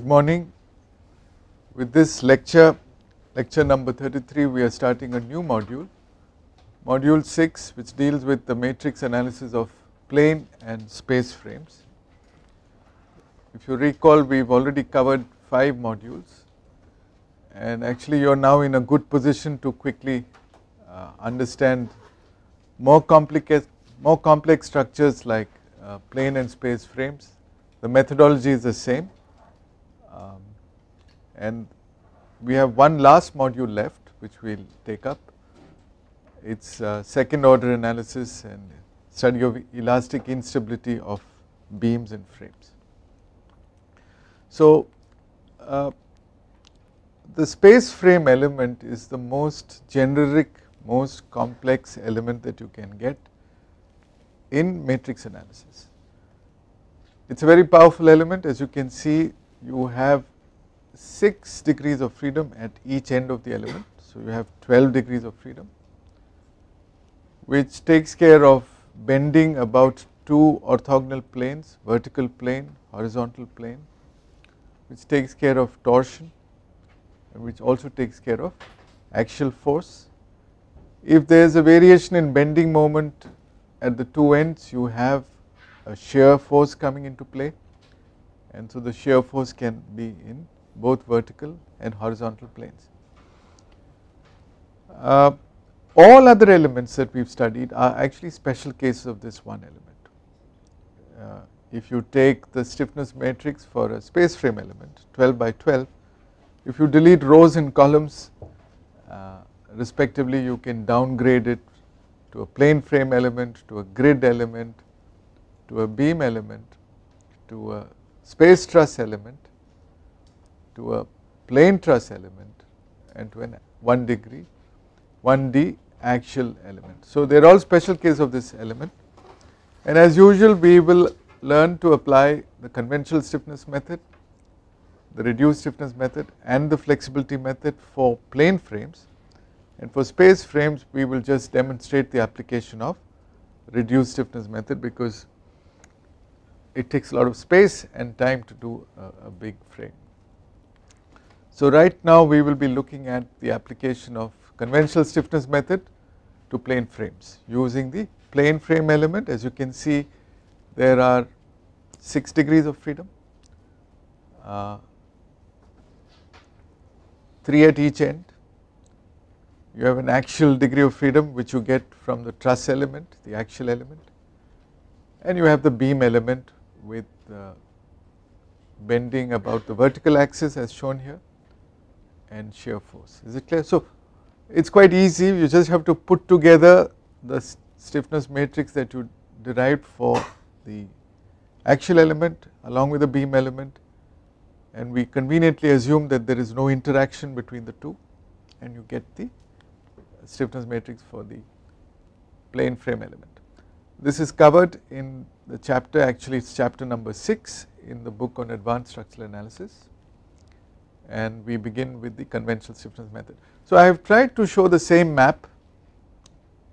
Good morning. With this lecture number 33, we are starting a new module, module 6, which deals with the matrix analysis of plane and space frames. If you recall, we have already covered 5 modules, and actually you are now in a good position to quickly understand more complex structures like plane and space frames. The methodology is the same. And we have one last module left which we will take up. It is second order analysis and study of elastic instability of beams and frames. So, the space frame element is the most generic, most complex element that you can get in matrix analysis. It is a very powerful element. As you can see, you have 6 degrees of freedom at each end of the element. So, you have 12 degrees of freedom, which takes care of bending about 2 orthogonal planes, vertical plane, horizontal plane, which takes care of torsion, and which also takes care of axial force. If there is a variation in bending moment at the 2 ends, you have a shear force coming into play, and so the shear force can be in both vertical and horizontal planes. All other elements that we have studied are actually special cases of this one element. If you take the stiffness matrix for a space frame element 12 by 12, if you delete rows and columns respectively, you can downgrade it to a plane frame element, to a grid element, to a beam element, to a space truss element, to a plane truss element, and to an 1 degree 1D axial element. So, they are all special cases of this element, and as usual we will learn to apply the conventional stiffness method, the reduced stiffness method, and the flexibility method for plane frames, and for space frames we will just demonstrate the application of reduced stiffness method, because it takes a lot of space and time to do a big frame. So, right now we will be looking at the application of conventional stiffness method to plane frames using the plane frame element. As you can see, there are 6 degrees of freedom, 3 at each end. You have an axial degree of freedom which you get from the truss element, the axial element, and you have the beam element with bending about the vertical axis as shown here, and shear force. Is it clear? So, it is quite easy. You just have to put together the stiffness matrix that you derived for the axial element along with the beam element, and we conveniently assume that there is no interaction between the two, and you get the stiffness matrix for the plane frame element. This is covered in the chapter, actually it is chapter number 6 in the book on advanced structural analysis, and we begin with the conventional stiffness method. So, I have tried to show the same map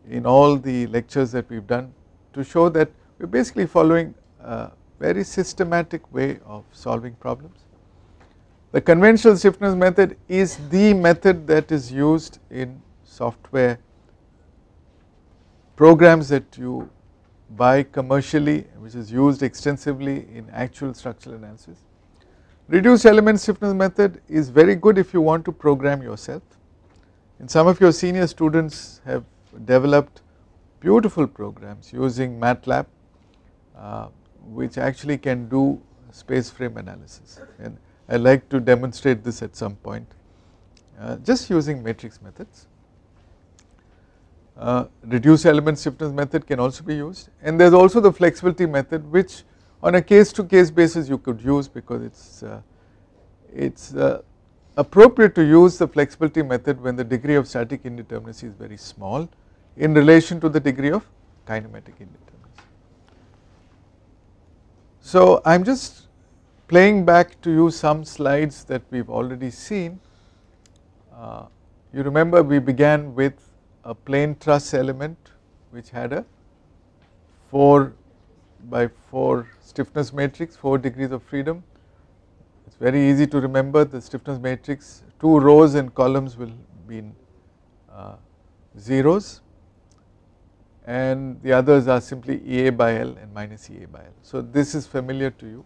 in all the lectures that we have done to show that we are basically following a very systematic way of solving problems. The conventional stiffness method is the method that is used in software programs that you buy commercially, which is used extensively in actual structural analysis. Reduced element stiffness method is very good if you want to program yourself, and some of your senior students have developed beautiful programs using MATLAB which actually can do space frame analysis, and I like to demonstrate this at some point just using matrix methods. Reduced element stiffness method can also be used, and there is also the flexibility method, which on a case to case basis you could use, because it is appropriate to use the flexibility method when the degree of static indeterminacy is very small in relation to the degree of kinematic indeterminacy. So, I am just playing back to you some slides that we have already seen. You remember we began with a plane truss element which had a 4 by 4 stiffness matrix, 4 degrees of freedom, it is very easy to remember, the stiffness matrix, 2 rows and columns will be in zeros, and the others are simply EA by L and minus EA by L. So this is familiar to you.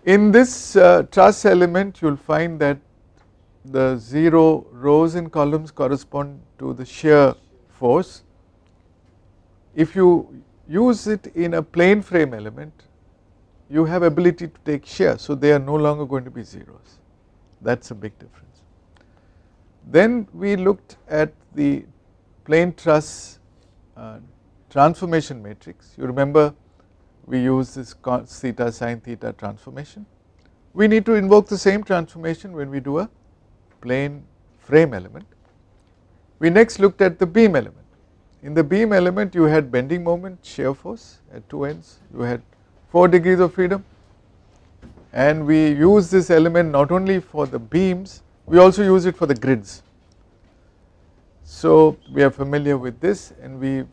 In this truss element, you will find that the 0 rows and columns correspond to the shear force. If you use it in a plane frame element, you have ability to take shear, so they are no longer going to be zeros. That is a big difference. Then we looked at the plane truss transformation matrix. You remember we use this cos theta sin theta transformation. We need to invoke the same transformation when we do a plane frame element. We next looked at the beam element. In the beam element, you had bending moment, shear force at 2 ends, you had 4 degrees of freedom, and we use this element not only for the beams, we also use it for the grids. So we are familiar with this, and we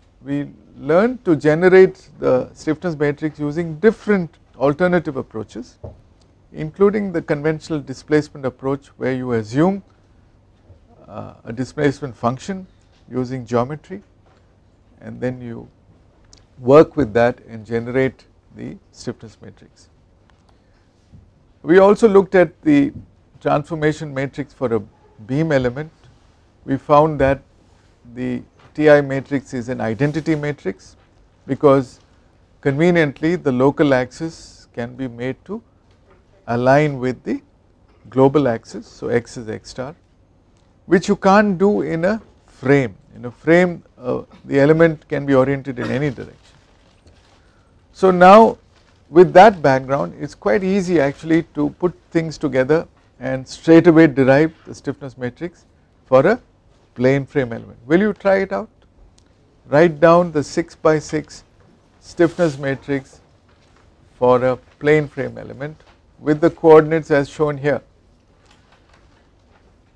learned to generate the stiffness matrix using different alternative approaches, including the conventional displacement approach, where you assume a displacement function using geometry, and then you work with that and generate the stiffness matrix. We also looked at the transformation matrix for a beam element. We found that the TI matrix is an identity matrix, because conveniently the local axis can be made to align with the global axis, so x is x star, which you can't do in a frame. In a frame, the element can be oriented in any direction. So now with that background, it is quite easy actually to put things together and straight away derive the stiffness matrix for a plane frame element. Will you try it out? Write down the 6 by 6 stiffness matrix for a plane frame element with the coordinates as shown here.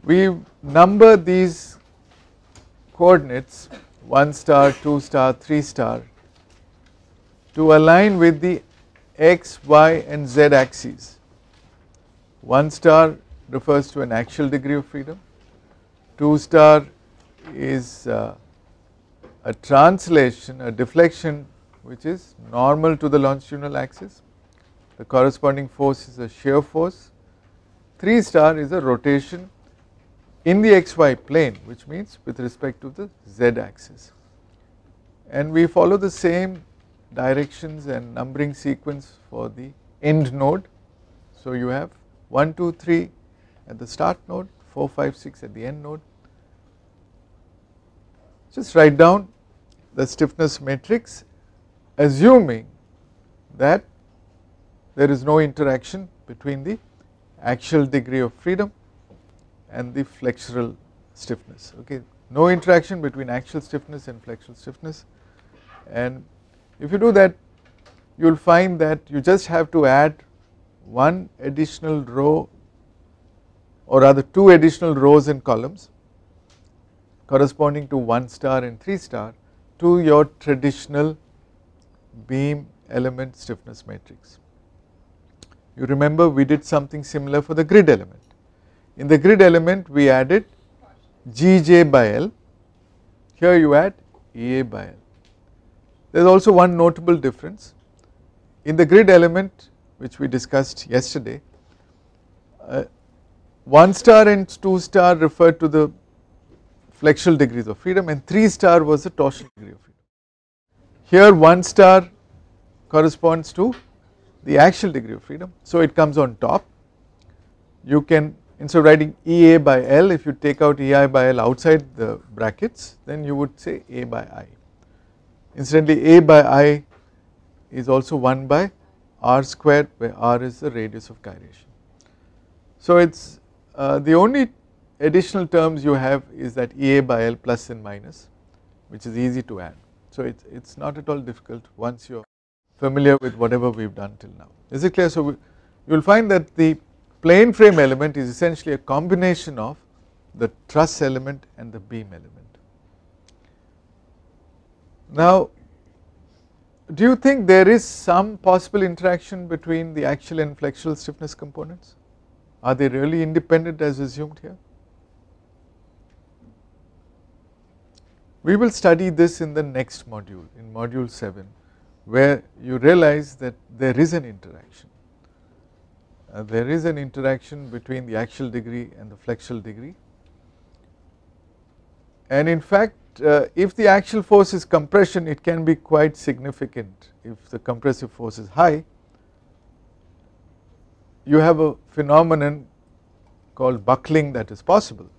We number these coordinates 1 star, 2 star, 3 star to align with the x, y and z axes. 1 star refers to an axial degree of freedom, 2 star is a translation, a deflection which is normal to the longitudinal axis. The corresponding force is a shear force. 3 star is a rotation in the xy plane, which means with respect to the z axis, and we follow the same directions and numbering sequence for the end node. So you have 1, 2, 3 at the start node, 4, 5, 6 at the end node. Just write down the stiffness matrix, assuming that there is no interaction between the axial degree of freedom and the flexural stiffness. Okay, no interaction between axial stiffness and flexural stiffness, and if you do that, you will find that you just have to add 1 additional row, or rather 2 additional rows and columns corresponding to 1 star and 3 star to your traditional beam element stiffness matrix. You remember we did something similar for the grid element. In the grid element we added Gj by L, here you add Ea by L. There is also one notable difference. In the grid element, which we discussed yesterday, 1 star and 2 star referred to the flexural degrees of freedom, and 3 star was the torsional degree of freedom. Here 1 star corresponds to the axial degree of freedom, so it comes on top. You can, instead of writing Ea by L, if you take out Ei by L outside the brackets, then you would say A by I. Incidentally, A by I is also 1 by r squared, where r is the radius of gyration. So it is the only additional terms you have is that Ea by L plus and minus, which is easy to add. So it is not at all difficult once you are familiar with whatever we have done till now. Is it clear? So you will find that the plane frame element is essentially a combination of the truss element and the beam element. Now do you think there is some possible interaction between the axial and flexural stiffness components? Are they really independent as assumed here? We will study this in the next module, in module 7, where you realize that there is an interaction. There is an interaction between the axial degree and the flexural degree, and in fact if the axial force is compression, it can be quite significant. If the compressive force is high, you have a phenomenon called buckling that is possible.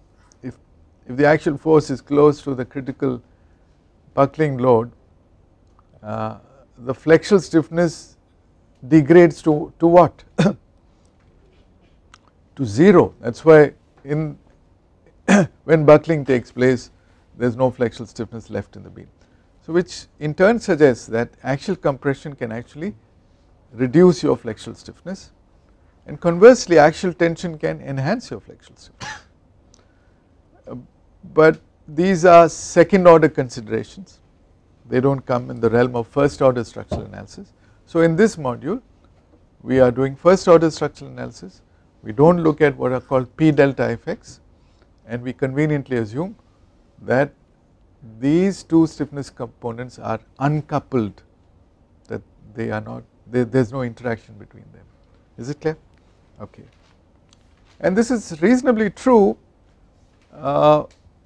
If the axial force is close to the critical buckling load, the flexural stiffness degrades to what? To 0. That is why in when buckling takes place, there is no flexural stiffness left in the beam. So which in turn suggests that axial compression can actually reduce your flexural stiffness, and conversely axial tension can enhance your flexural stiffness. But these are second order considerations, they do not come in the realm of first order structural analysis. So in this module we are doing first order structural analysis, we do not look at what are called P delta effects, and we conveniently assume that these two stiffness components are uncoupled, that they are not, there is no interaction between them. Is it clear? Okay. And this is reasonably true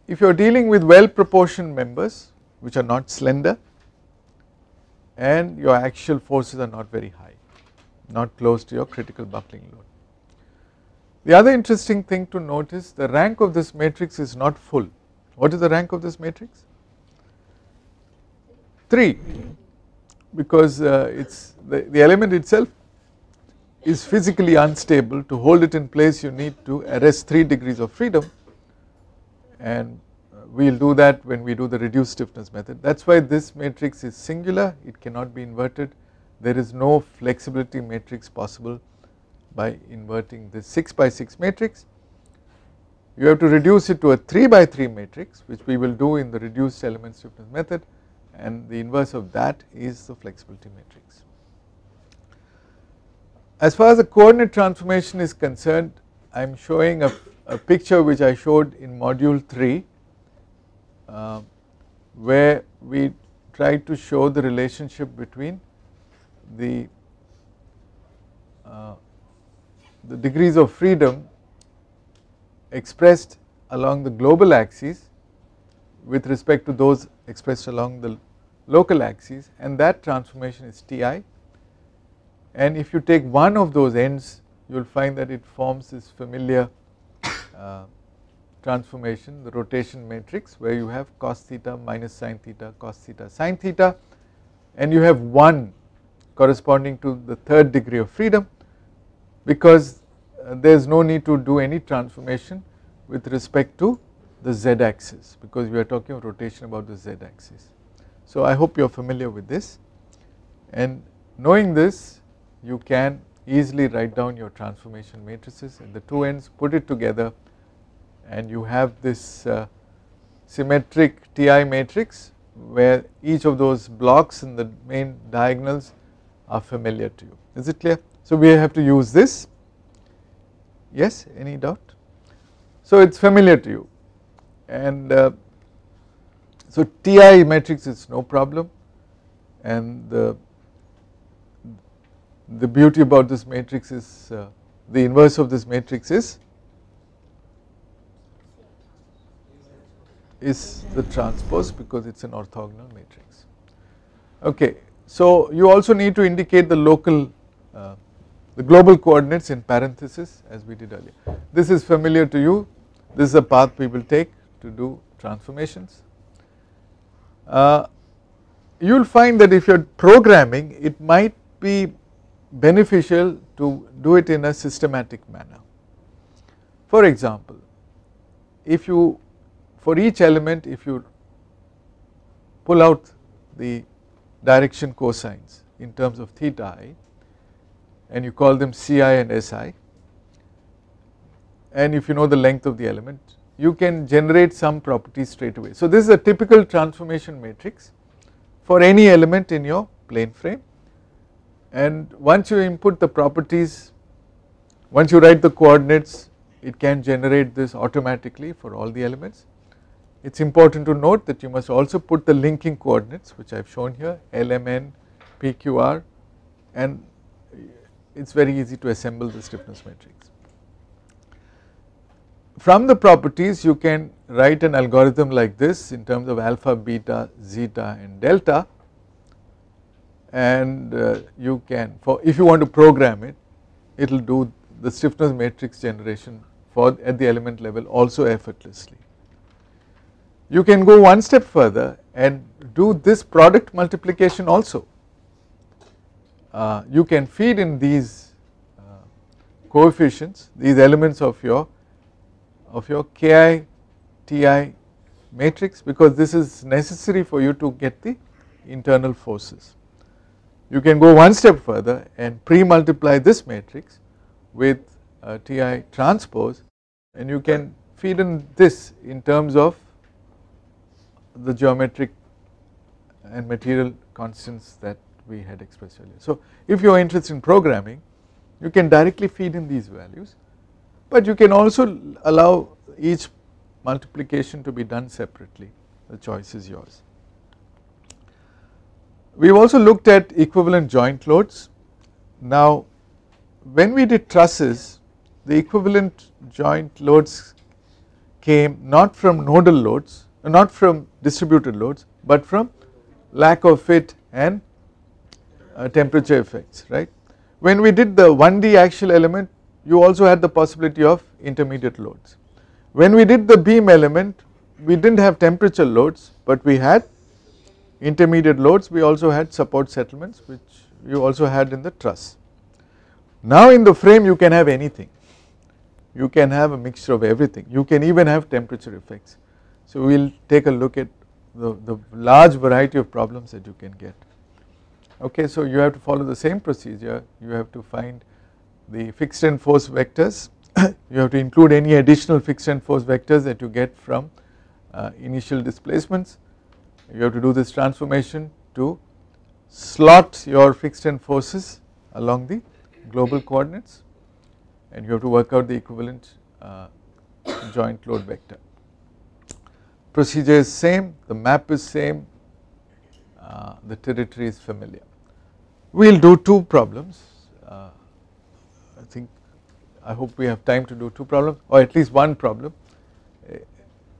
if you are dealing with well proportioned members which are not slender and your axial forces are not very high, not close to your critical buckling load. The other interesting thing to notice, the rank of this matrix is not full. What is the rank of this matrix? 3, because it's the element itself is physically unstable. To hold it in place you need to arrest 3 degrees of freedom, and we will do that when we do the reduced stiffness method. That is why this matrix is singular, it cannot be inverted. There is no flexibility matrix possible by inverting this 6 by 6 matrix. You have to reduce it to a 3 by 3 matrix, which we will do in the reduced element stiffness method, and the inverse of that is the flexibility matrix. As far as the coordinate transformation is concerned, I am showing a picture which I showed in module 3, where we tried to show the relationship between the degrees of freedom expressed along the global axis with respect to those expressed along the local axis, and that transformation is Ti, and if you take one of those ends you will find that it forms this familiar transformation, the rotation matrix, where you have cos theta minus sin theta cos theta sin theta, and you have 1 corresponding to the 3rd degree of freedom, because there is no need to do any transformation with respect to the z axis, because we are talking of rotation about the z axis. So I hope you are familiar with this, and knowing this you can easily write down your transformation matrices at the 2 ends, put it together, and you have this symmetric Ti matrix where each of those blocks in the main diagonals are familiar to you. Is it clear? So we have to use this. Yes, any doubt? So it is familiar to you, and so Ti matrix is no problem, and the beauty about this matrix is the inverse of this matrix is the transpose, because it is an orthogonal matrix. Okay, so you also need to indicate the local the global coordinates in parenthesis as we did earlier. This is familiar to you, this is a path we will take to do transformations. You will find that if you are programming, it might be beneficial to do it in a systematic manner. For example, if you, for each element, if you pull out the direction cosines in terms of theta I, and you call them Ci and Si, and if you know the length of the element, you can generate some properties straight away. So this is a typical transformation matrix for any element in your plane frame, and once you input the properties, once you write the coordinates, it can generate this automatically for all the elements. It is important to note that you must also put the linking coordinates, which I have shown here, LMN, PQR, and it is very easy to assemble the stiffness matrix. From the properties you can write an algorithm like this in terms of alpha, beta, zeta and delta, and you can, if you want to program it, it will do the stiffness matrix generation for at the element level also effortlessly. You can go one step further and do this product multiplication also. You can feed in these coefficients, these elements of your Ki Ti matrix, because this is necessary for you to get the internal forces. You can go one step further and pre-multiply this matrix with Ti transpose, and you can feed in this in terms of the geometric and material constants that we had expressed earlier. So, if you are interested in programming, you can directly feed in these values, but you can also allow each multiplication to be done separately. The choice is yours. We have also looked at equivalent joint loads. Now, when we did trusses, the equivalent joint loads came not from nodal loads, not from distributed loads, but from lack of fit and temperature effects, right. When we did the 1D axial element, you also had the possibility of intermediate loads. When we did the beam element, we did not have temperature loads, but we had intermediate loads. We also had support settlements, which you also had in the truss. Now in the frame you can have anything, you can have a mixture of everything, you can even have temperature effects. So we will take a look at the large variety of problems that you can get. Okay, so you have to follow the same procedure. You have to find the fixed end force vectors, you have to include any additional fixed end force vectors that you get from initial displacements. You have to do this transformation to slot your fixed end forces along the global coordinates, and you have to work out the equivalent joint load vector. Procedure is same, the map is same, the territory is familiar. We will do two problems. I hope we have time to do two problems, or at least one problem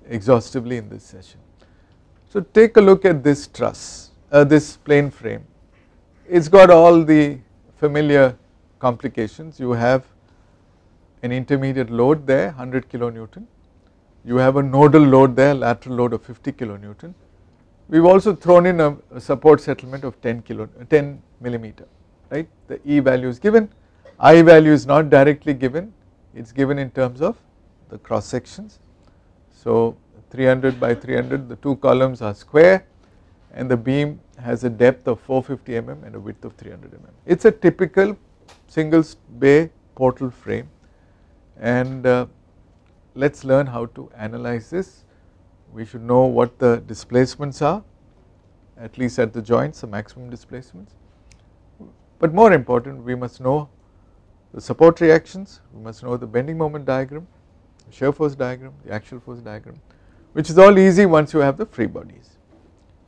exhaustively in this session. So take a look at this truss, this plane frame. It's got all the familiar complications. You have an intermediate load there, 100 kilonewton. You have a nodal load there, lateral load of 50 kilonewton. We've also thrown in a support settlement of 10 millimeter, right. The E value is given, I value is not directly given, it's given in terms of the cross sections. So 300 by 300, the two columns are square, and the beam has a depth of 450 mm and a width of 300 mm. It's a typical single bay portal frame, and let's learn how to analyze this. We should know what the displacements are, at least at the joints, the maximum displacements. But more important, we must know the support reactions, we must know the bending moment diagram, the shear force diagram, the axial force diagram, which is all easy once you have the free bodies.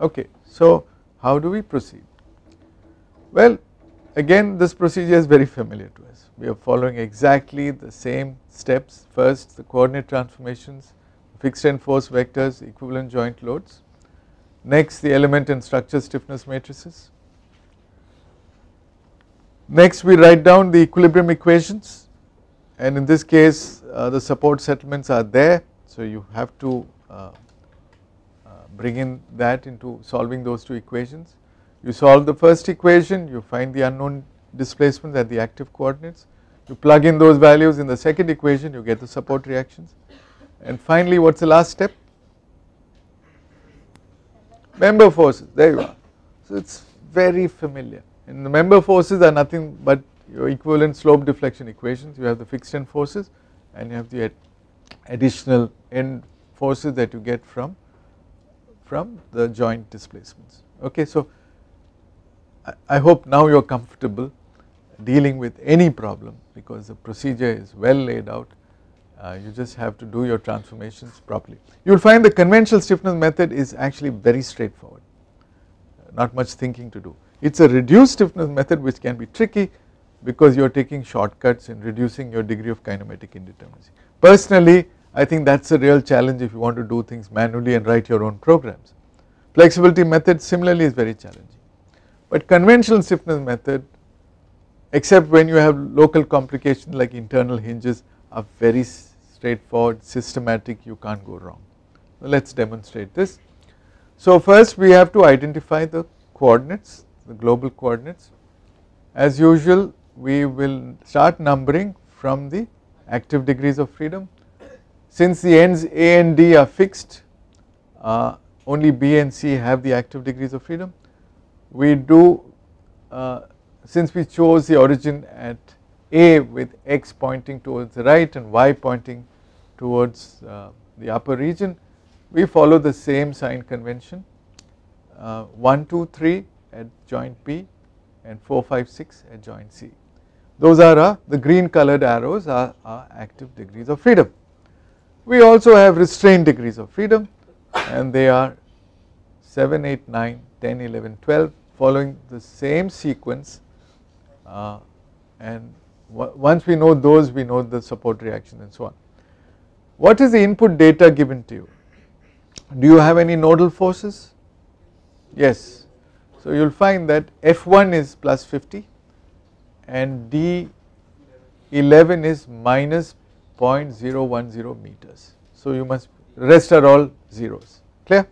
Okay, so how do we proceed? Well, again this procedure is very familiar to us. We are following exactly the same steps. First the coordinate transformations, fixed end force vectors, equivalent joint loads. Next the element and structure stiffness matrices. Next we write down the equilibrium equations, and in this case the support settlements are there, so you have to bring in that into solving those two equations. You solve the first equation, you find the unknown displacements at the active coordinates, you plug in those values in the second equation, you get the support reactions, and finally what is the last step? Member forces, there you are. So it is very familiar, and the member forces are nothing but your equivalent slope deflection equations. You have the fixed end forces and you have the additional end forces that you get from the joint displacements. Okay, so I hope now you are comfortable dealing with any problem because the procedure is well laid out. You just have to do your transformations properly. You will find the conventional stiffness method is actually very straightforward, not much thinking to do. It is a reduced stiffness method which can be tricky because you are taking shortcuts in reducing your degree of kinematic indeterminacy. Personally, I think that is a real challenge if you want to do things manually and write your own programs. Flexibility method similarly is very challenging, but conventional stiffness method, except when you have local complications like internal hinges, are very straightforward, systematic, you can't go wrong. Let us demonstrate this. So first we have to identify the coordinates, the global coordinates. As usual, we will start numbering from the active degrees of freedom. Since the ends A and D are fixed, only B and C have the active degrees of freedom. We do, since we chose the origin at A with X pointing towards the right and Y pointing towards the upper region, we follow the same sign convention, 1, 2, 3 at joint B and 4, 5, 6 at joint C. Those are the green colored arrows are active degrees of freedom. We also have restrained degrees of freedom, and they are 7, 8, 9, 10, 11, 12 following the same sequence, and once we know those, we know the support reaction and so on. What is the input data given to you? Do you have any nodal forces? Yes. So you will find that F1 is plus 50 and D11 is minus 0.010 meters. So you must, rest are all zeros, clear?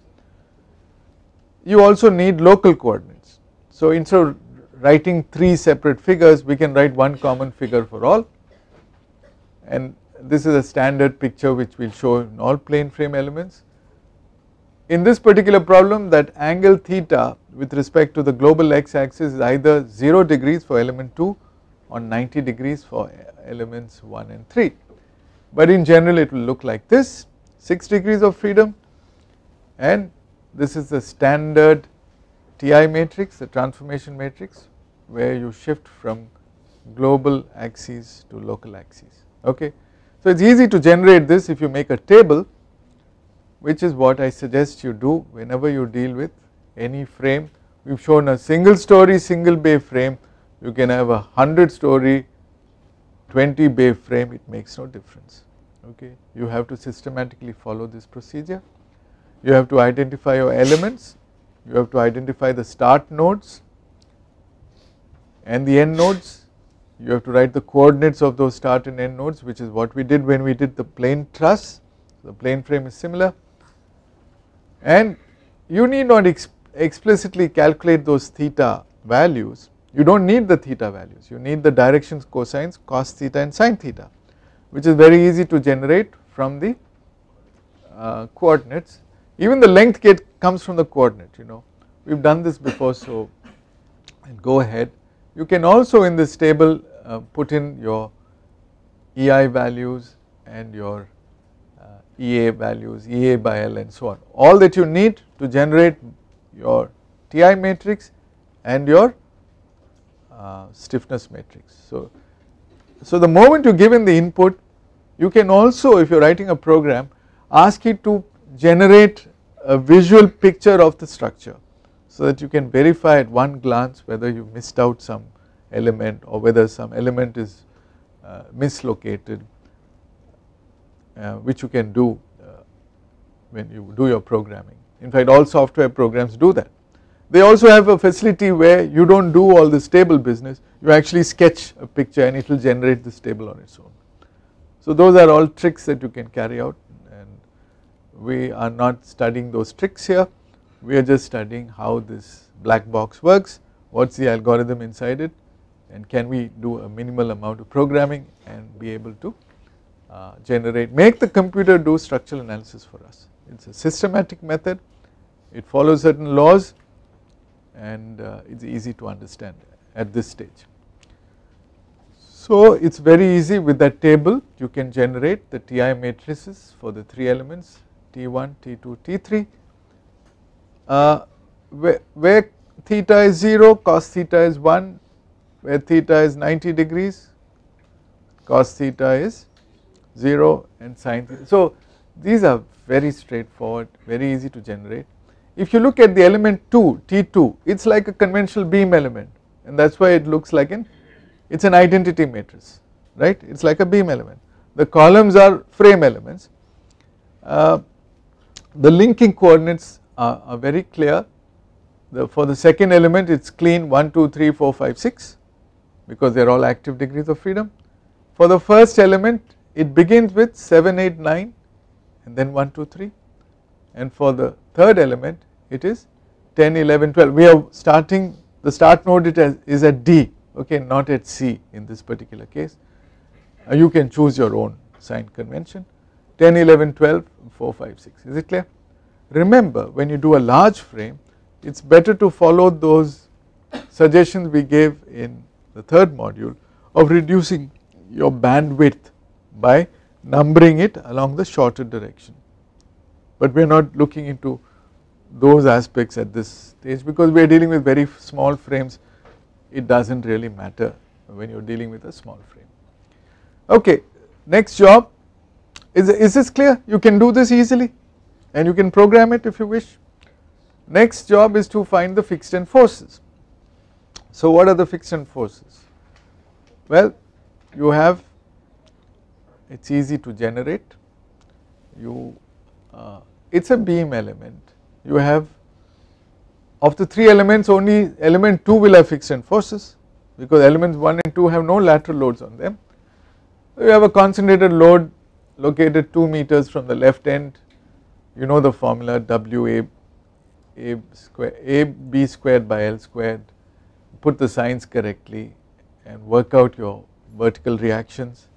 You also need local coordinates. So instead of writing 3 separate figures, we can write one common figure for all, and this is a standard picture which we will show in all plane frame elements. In this particular problem, that angle theta with respect to the global x axis is either 0 degrees for element 2 or 90 degrees for elements 1 and 3, but in general it will look like this: 6 degrees of freedom, and this is the standard TI matrix, the transformation matrix, where you shift from global axes to local axes. Okay. So it is easy to generate this if you make a table, which is what I suggest you do whenever you deal with any frame. We have shown a single story single bay frame, you can have a 100 story 20 bay frame, it makes no difference. Okay. You have to systematically follow this procedure. You have to identify your elements, you have to identify the start nodes and the end nodes. You have to write the coordinates of those start and end nodes, which is what we did when we did the plane truss. The plane frame is similar, and you need not explicitly calculate those theta values. You do not need the theta values, you need the directions, cosines, cos theta and sin theta, which is very easy to generate from the coordinates. Even the length gate comes from the coordinate, you know, we have done this before, so go ahead. You can also in this table put in your EI values and your EA values, EA by L and so on, all that you need to generate your TI matrix and your stiffness matrix. So the moment you give in the input, you can also, if you are writing a program, ask it to generate a visual picture of the structure, so that you can verify at one glance whether you missed out some element or whether some element is mislocated, which you can do when you do your programming. In fact, all software programs do that. They also have a facility where you do not do all this table business, you actually sketch a picture and it will generate this table on its own. So those are all tricks that you can carry out, and we are not studying those tricks here. We are just studying how this black box works, what is the algorithm inside it, and can we do a minimal amount of programming and be able to make the computer do structural analysis for us. It is a systematic method, it follows certain laws, and it is easy to understand at this stage. So it is very easy. With that table you can generate the TI matrices for the 3 elements T1, T2, T3, where theta is 0, cos theta is 1, where theta is 90 degrees, cos theta is 0 and sin theta. So these are very straightforward, very easy to generate. If you look at the element 2, T2, it is like a conventional beam element, and that is why it looks like it is an identity matrix, right, it is like a beam element. The columns are frame elements. The linking coordinates are very clear. For the second element it is clean 1, 2, 3, 4, 5, 6 because they are all active degrees of freedom. For the first element it begins with 7, 8, 9 and then 1, 2, 3, and for the third element it is 10, 11, 12. We are starting, the start node is at D, okay, not at C in this particular case. You can choose your own sign convention. 10, 11, 12, 4, 5, 6. Is it clear? Remember, when you do a large frame, it is better to follow those suggestions we gave in the third module of reducing your bandwidth by numbering it along the shorter direction. But we are not looking into those aspects at this stage because we are dealing with very small frames. It does not really matter when you are dealing with a small frame. Okay, next job, is this clear? You can do this easily and you can program it if you wish. Next job is to find the fixed end forces. So what are the fixed end forces? Well, you have, it is easy to generate, it is a beam element. You have, of the 3 elements, only element 2 will have fixed end forces because elements 1 and 2 have no lateral loads on them. You have a concentrated load located 2 meters from the left end. You know the formula WA AB squared by L squared. Put the signs correctly and work out your vertical reactions.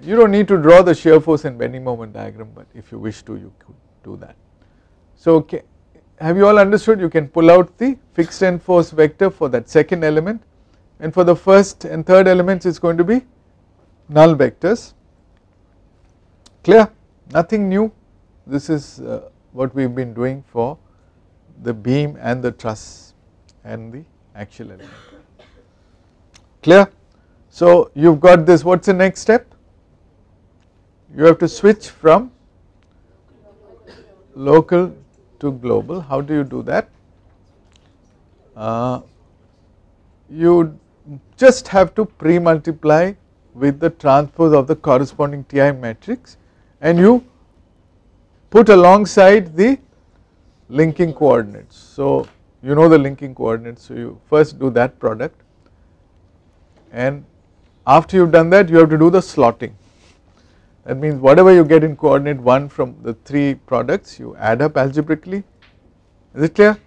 You do not need to draw the shear force and bending moment diagram, but if you wish to, you could do that. So have you all understood? You can pull out the fixed end force vector for that second element, and for the first and third elements it is going to be null vectors. Clear? Nothing new. This is what we have been doing for the beam and the truss and the axial element. Clear? So you have got this. What is the next step? You have to switch from local to global. How do you do that? You just have to pre-multiply with the transpose of the corresponding TI matrix and you put alongside the linking coordinates. So you know the linking coordinates, so you first do that product, and after you have done that you have to do the slotting. That means whatever you get in coordinate 1 from the 3 products you add up algebraically. Is it clear?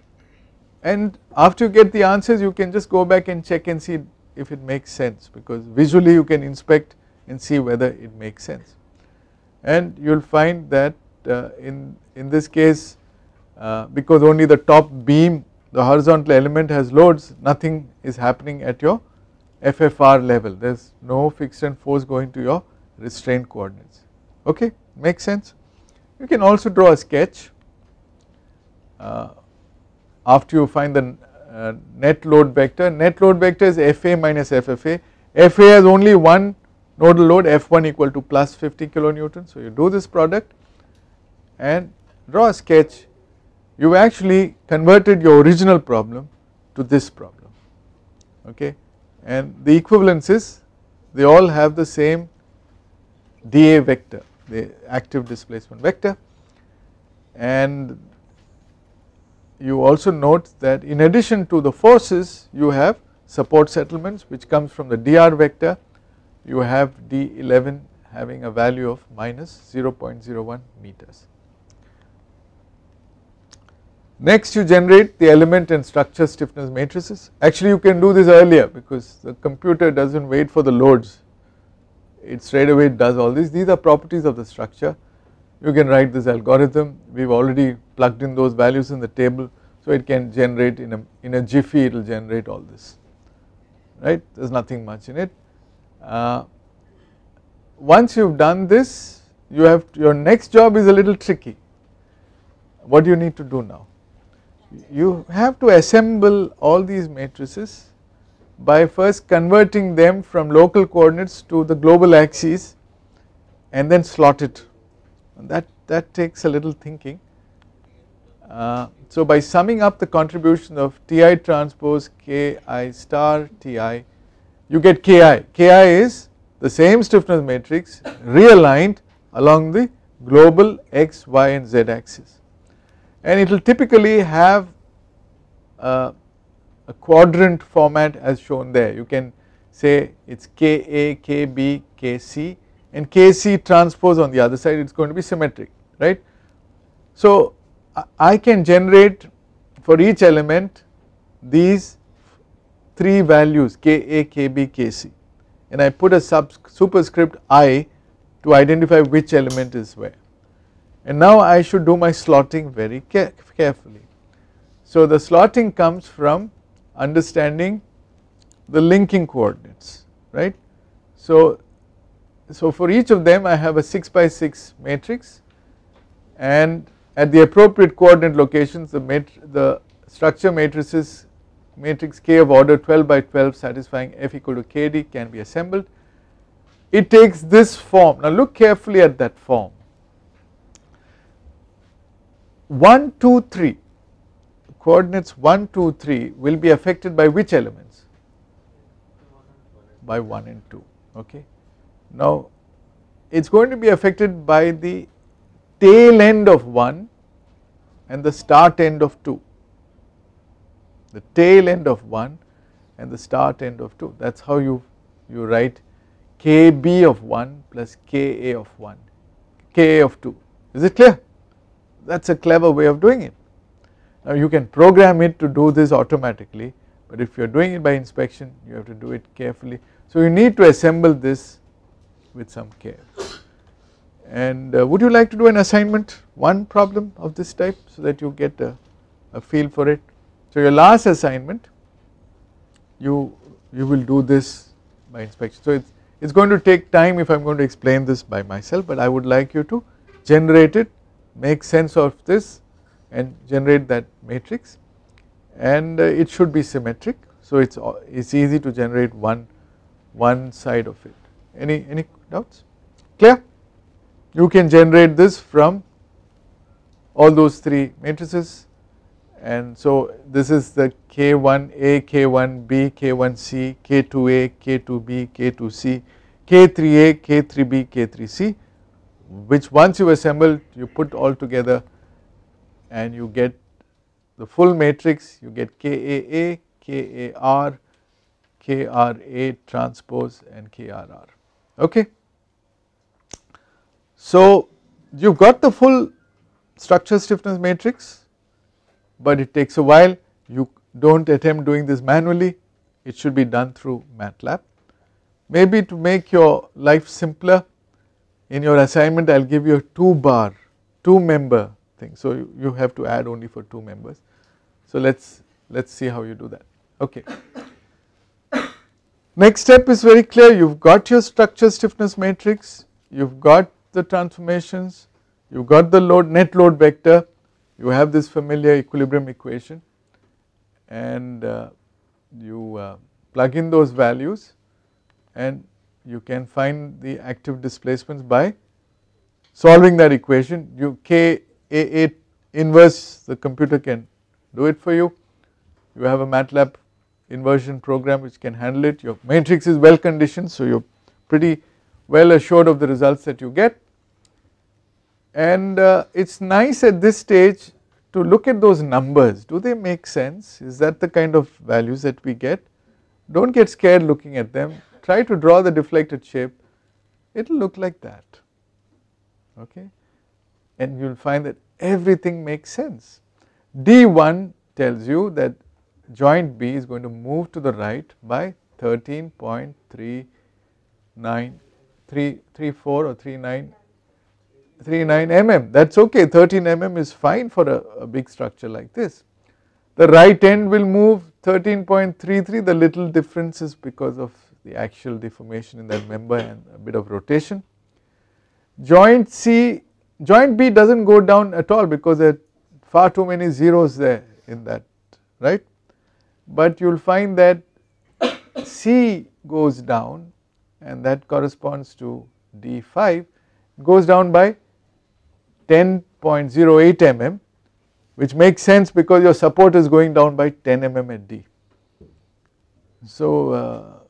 And after you get the answers you can just go back and check and see if it makes sense, because visually you can inspect and see whether it makes sense. And you will find that in this case, because only the top beam, the horizontal element has loads, nothing is happening at your FFR level. There is no fixed end force going to your restraint coordinates. Okay, makes sense. You can also draw a sketch after you find the net load vector. Net load vector is FA minus FFA. FA has only one nodal load, F1 equal to plus 50 kilonewton. So you do this product and draw a sketch. You actually converted your original problem to this problem, okay, and the equivalence is they all have the same dA vector, the active displacement vector, and you also note that in addition to the forces you have support settlements which comes from the dr vector. You have D11 having a value of minus 0.01 meters. Next you generate the element and structure stiffness matrices. Actually you can do this earlier because the computer does not wait for the loads, it straight away does all this. These are properties of the structure. You can write this algorithm, we have already plugged in those values in the table, so it can generate in a jiffy, it will generate all this, right, there is nothing much in it. Once you have done this, you have your next job is a little tricky. What do you need to do now? you have to assemble all these matrices by first converting them from local coordinates to the global axes and then slot it, and that takes a little thinking. So by summing up the contribution of Ti transpose Ki star Ti, you get Ki. Ki is the same stiffness matrix realigned along the global x, y and z axis, and it will typically have a quadrant format as shown there. You can say it is Ka, Kb, Kc, and Kc transpose on the other side, it is going to be symmetric, right. So I can generate for each element these 3 values Ka, Kb, Kc, and I put a superscript I to identify which element is where, and now I should do my slotting very carefully. So the slotting comes from understanding the linking coordinates, right. So for each of them I have a 6 by 6 matrix, and at the appropriate coordinate locations the structure matrices matrix K of order 12 by 12 satisfying F equal to Kd can be assembled. It takes this form. Now look carefully at that form. 1, 2, 3, coordinates 1, 2, 3 will be affected by which elements? By 1 and 2, okay. Now it is going to be affected by the tail end of 1 and the start end of 2, the tail end of 1 and the start end of 2. That is how you write Kb of 1 plus Ka of 1, Ka of 2. Is it clear? That is a clever way of doing it. Now you can program it to do this automatically, but if you are doing it by inspection you have to do it carefully. So you need to assemble this with some care. And would you like to do an assignment, one problem of this type, so that you get a feel for it? So your last assignment you will do this by inspection. So it's going to take time if I'm going to explain this by myself, but I would like you to generate it, make sense of this and generate that matrix, and it should be symmetric. So it's easy to generate one side of it. Any doubts? Clear? You can generate this from all those 3 matrices, and so this is the K1A, K1B, K1C, K2A, K2B, K2C, K3A, K3B, K3C, which once you assemble you put all together and you get the full matrix. You get KAA, KAR, KRA transpose and KRR, okay. So you have got the full structure stiffness matrix, but it takes a while. You do not attempt doing this manually, it should be done through MATLAB. Maybe to make your life simpler, in your assignment I will give you a 2 member thing. So you have to add only for 2 members. So let's see how you do that, okay. Next step is very clear. You have got your structure stiffness matrix, you have got the transformations, you have got the net load vector, you have this familiar equilibrium equation, and you plug in those values and you can find the active displacements by solving that equation. You KAA inverse, the computer can do it for you. You have a MATLAB inversion program which can handle it. Your matrix is well conditioned, so you are pretty well assured of the results that you get, and it is nice at this stage to look at those numbers. Do they make sense? Is that the kind of values that we get? Do not get scared looking at them. Try to draw the deflected shape, it will look like that, okay, and you will find that everything makes sense. D1 tells you that joint B is going to move to the right by 13.39334 or 39 mm. That is okay, 13 mm is fine for a big structure like this. The right end will move 13.33, the little difference is because of the axial deformation in that member and a bit of rotation. Joint B does not go down at all because there are far too many zeros there. in that, right, but you will find that C goes down and that corresponds to D5, goes down by 10.08 mm, which makes sense because your support is going down by 10 mm at D. So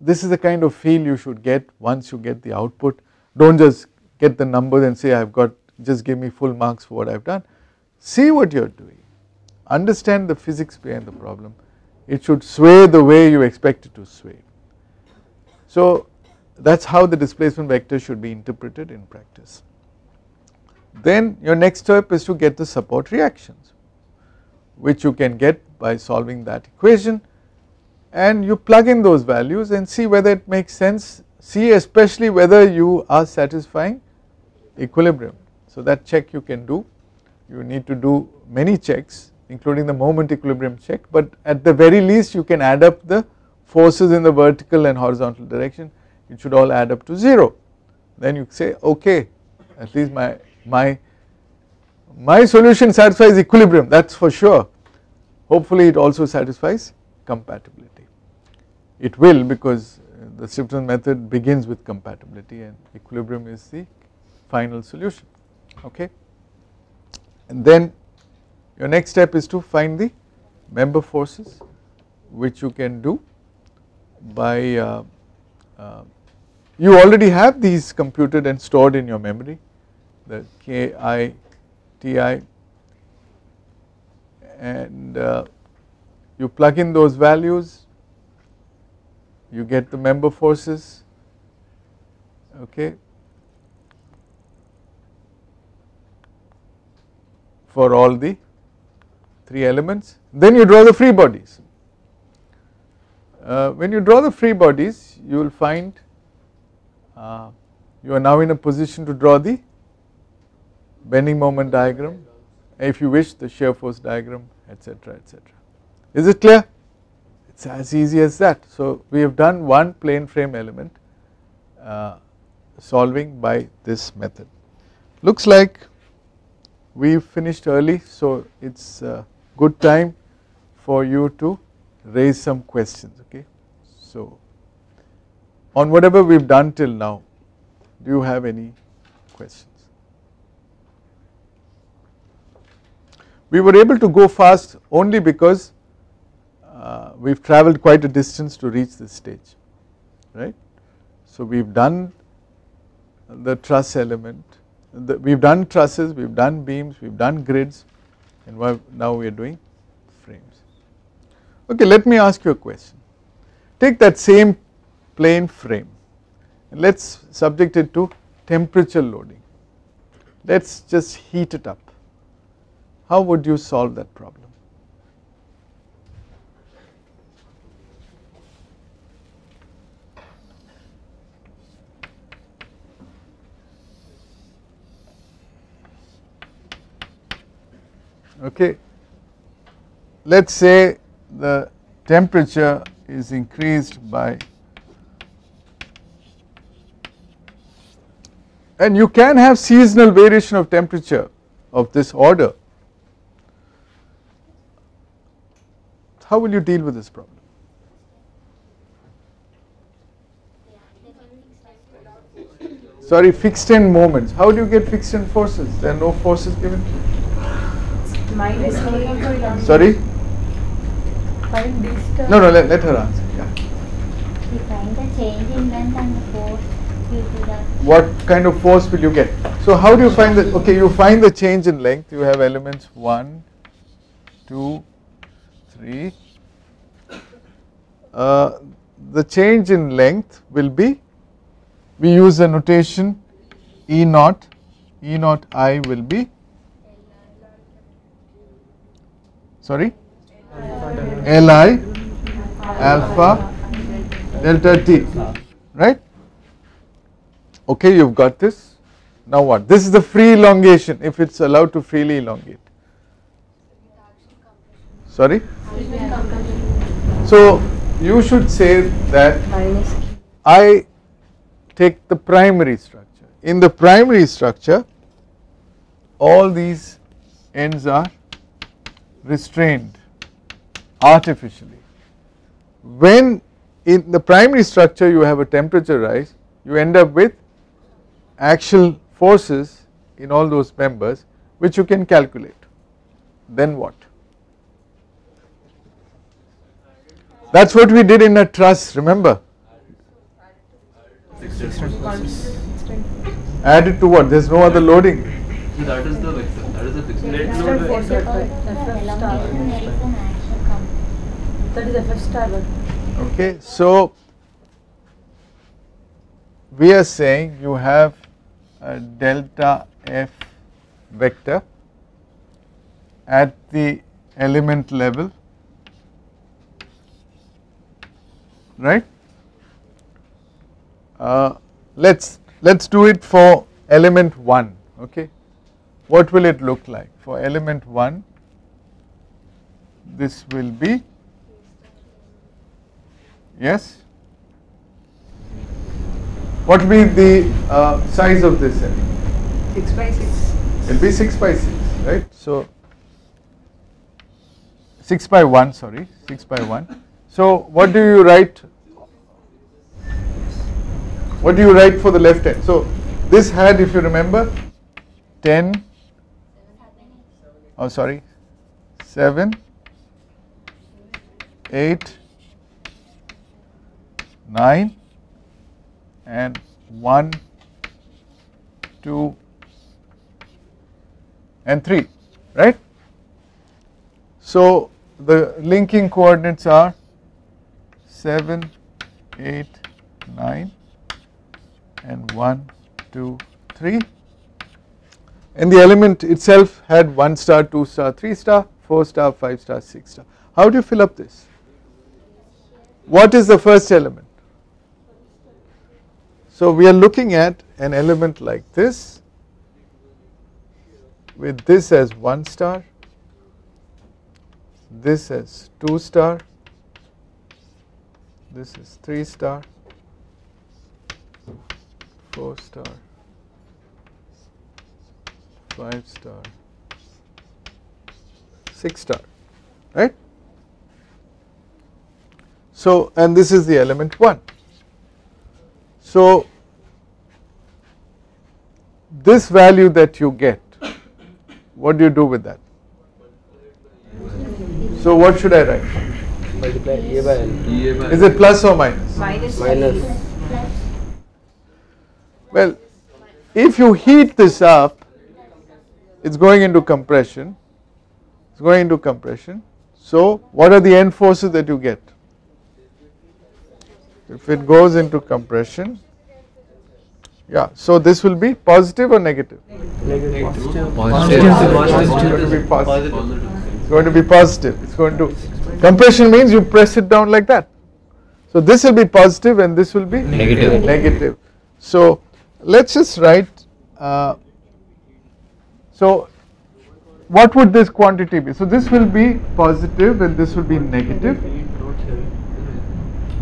this is the kind of feel you should get once you get the output. Don't just get the numbers and say I have got, just give me full marks for what I have done. See what you are doing, understand the physics behind the problem. It should sway the way you expect it to sway. So that is how the displacement vector should be interpreted in practice. Then your next step is to get the support reactions, which you can get by solving that equation, and you plug in those values and see whether it makes sense, see especially whether you are satisfying equilibrium. So that check you can do, you need to do many checks including the moment equilibrium check, but at the very least you can add up the forces in the vertical and horizontal direction, it should all add up to 0. Then you say okay, at least my solution satisfies equilibrium, that is for sure. Hopefully it also satisfies compatibility. It will, because the Stephenson method begins with compatibility and equilibrium is the final solution, okay. And then your next step is to find the member forces, which you can do by you already have these computed and stored in your memory, the Ki, Ti, and you plug in those values, you get the member forces, okay, for all the 3 elements. Then you draw the free bodies. When you draw the free bodies, you will find you are now in a position to draw the bending moment diagram, if you wish the shear force diagram, etc., etc. Is it clear? It is as easy as that. So we have done one plane frame element solving by this method. Looks like we finished early, so it is a good time for you to raise some questions, okay. So on whatever we have done till now, do you have any questions? We were able to go fast only because we have travelled quite a distance to reach this stage, right. So we have done the truss element, we have done trusses, we have done beams, we have done grids, and now we are doing frames. Okay, let me ask you a question. Take that same plane frame and let us subject it to temperature loading. Let us just heat it up. How would you solve that problem? Okay, let us say the temperature is increased by, and you can have seasonal variation of temperature of this order. How will you deal with this problem? Sorry, fixed end moments. How do you get fixed end forces? There are no forces given. Sorry? No, let her answer. Yeah. We find the change in length and the force due to the. What kind of force will you get? So how do you find the, okay, you find the change in length, you have elements 1, 2, 3. The change in length will be, we use the notation E naught I will be, sorry, Li alpha delta t, right? Okay, you have got this. Now what? This is the free elongation, if it is allowed to freely elongate. Sorry? So you should say that I take the primary structure. In the primary structure, all these ends are restrained artificially. When in the primary structure you have a temperature rise, you end up with axial forces in all those members which you can calculate. Then what? That is what we did in a truss, remember? Added to what? There is no other loading. That is the vector. That is the fixed rate Along load. with there is an axial component. That is FF star. Okay, so we are saying you have a delta F vector at the element level, right? Let's do it for element 1. Okay, what will it look like for element 1? This will be, yes, what will be the size of this element? 6 by 6. It will be 6 by 6, right? So 6 by 1, sorry, 6 by 1. So what do you write? What do you write for the left hand? So this had, if you remember, 10, oh sorry, 7, 8, 9 and 1, 2 and 3, right? So the linking coordinates are 7, 8, 9 and 1, 2, 3, and the element itself had 1 star, 2 star, 3 star, 4 star, 5 star, 6 star. How do you fill up this? What is the first element? So we are looking at an element like this with this as 1 star, this as 2 star, this is 3 star, 4 star, 5 star, 6 star, right? So, and this is the element 1. So, this value that you get, what do you do with that? So, what should I write? Multiply A by L. Is it plus or minus? Minus. Well, if you heat this up, it is going into compression. It is going into compression. So, what are the end forces that you get? If it goes into compression, yeah, so this will be positive or negative? Positive. It's going to be positive. It's going to be positive. It's going to, compression means you press it down like that. So this will be positive and this will be negative. So let's just write, so what would this quantity be? So this will be positive and this will be negative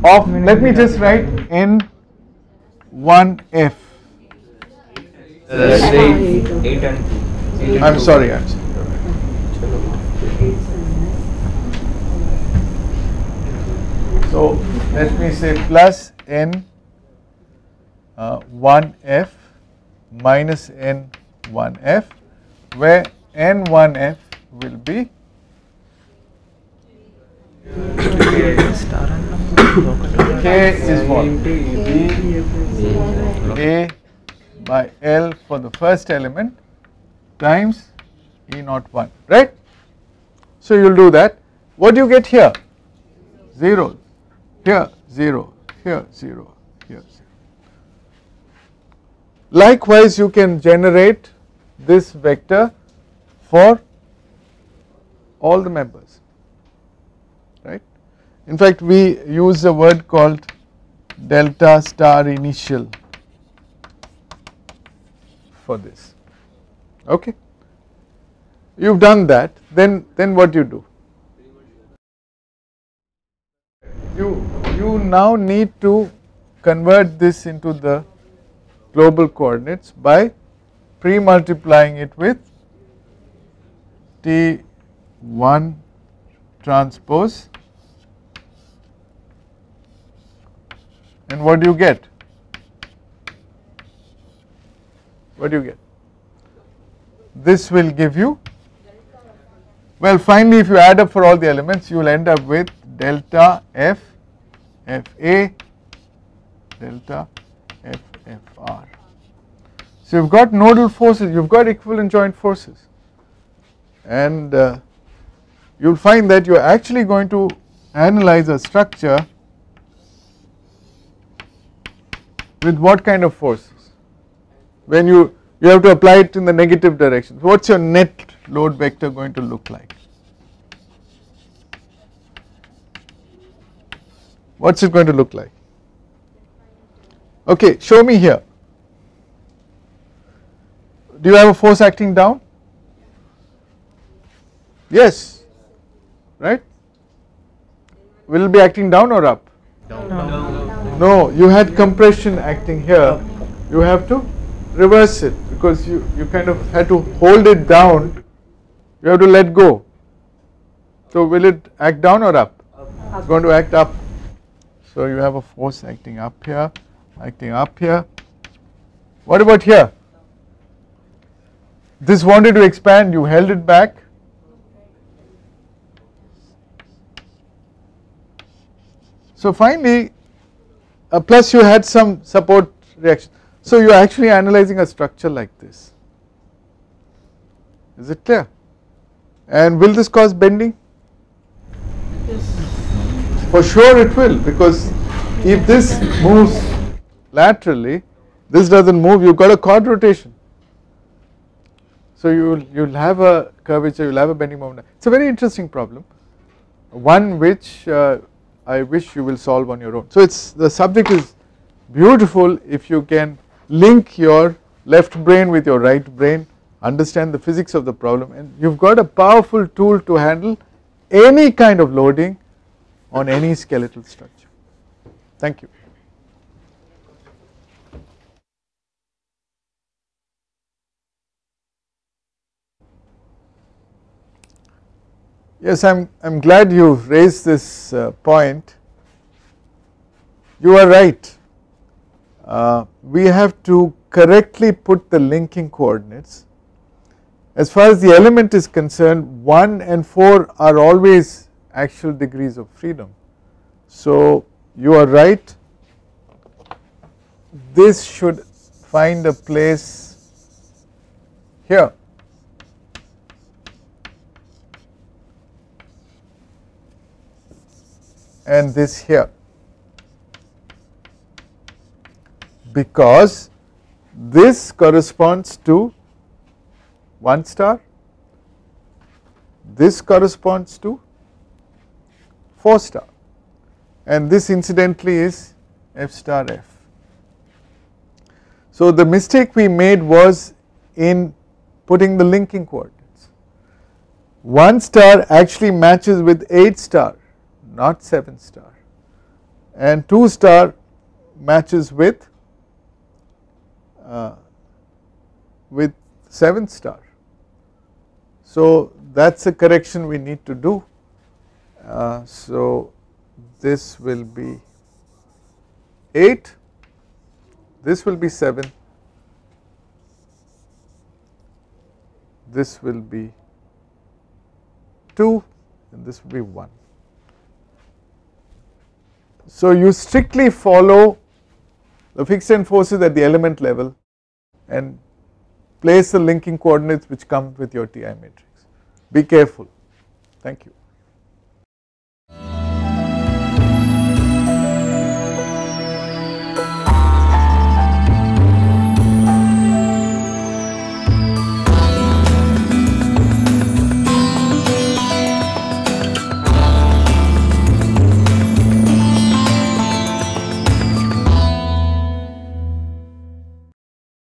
of, let me just write N1F. Let's say 8 and 2. I'm sorry. So let me say plus N 1F minus N1F, where N1F will be K is what? A by L for the first element times E01, right? So you will do that. What do you get here? 0, here 0, here 0, here 0. Likewise, you can generate this vector for all the members, right? In fact, we use a word called delta star initial for this. Okay, you've done that. Then what do you do? You now need to convert this into the global coordinates by pre-multiplying it with T1 1 transpose, and what do you get? What do you get? This will give you, well, finally if you add up for all the elements, you will end up with delta F, Fa, delta F, Fr. So you've got nodal forces, you've got equivalent joint forces, and you'll find that you're actually going to analyze a structure with what kind of forces? When you have to apply it in the negative direction. What's your net load vector going to look like? What's it going to look like? Okay, show me here. Do you have a force acting down? Yes, right? Will it be acting down or up? Down. No, you had compression acting here. You have to reverse it because you kind of had to hold it down. You have to let go. So will it act down or up? It's going to act up. So you have a force acting up here, acting up here. What about here? This wanted to expand, you held it back. So finally, plus you had some support reaction. So you are actually analyzing a structure like this. Is it clear? And will this cause bending? Yes. For sure it will, because if this moves laterally, this doesn't move, you've got a chord rotation. So you'll have a curvature, you'll have a bending moment. It's a very interesting problem, one which I wish you will solve on your own. So the subject is beautiful if you can link your left brain with your right brain, understand the physics of the problem, and you've got a powerful tool to handle any kind of loading on any skeletal structure. Thank you. Yes, I'm glad you've raised this point. You are right. We have to correctly put the linking coordinates. As far as the element is concerned, 1 and 4 are always actual degrees of freedom. So you are right, this should find a place here. And this here, because this corresponds to 1 star, this corresponds to 4 star, and this incidentally is F star F. So the mistake we made was in putting the linking coordinates. 1 star actually matches with 8 star, not 7 star, and 2 star matches with 7 star. So that's a correction we need to do. So this will be 8, this will be 7, this will be 2, and this will be 1. So you strictly follow the fixed end forces at the element level and place the linking coordinates which come with your TI matrix. Be careful. Thank you.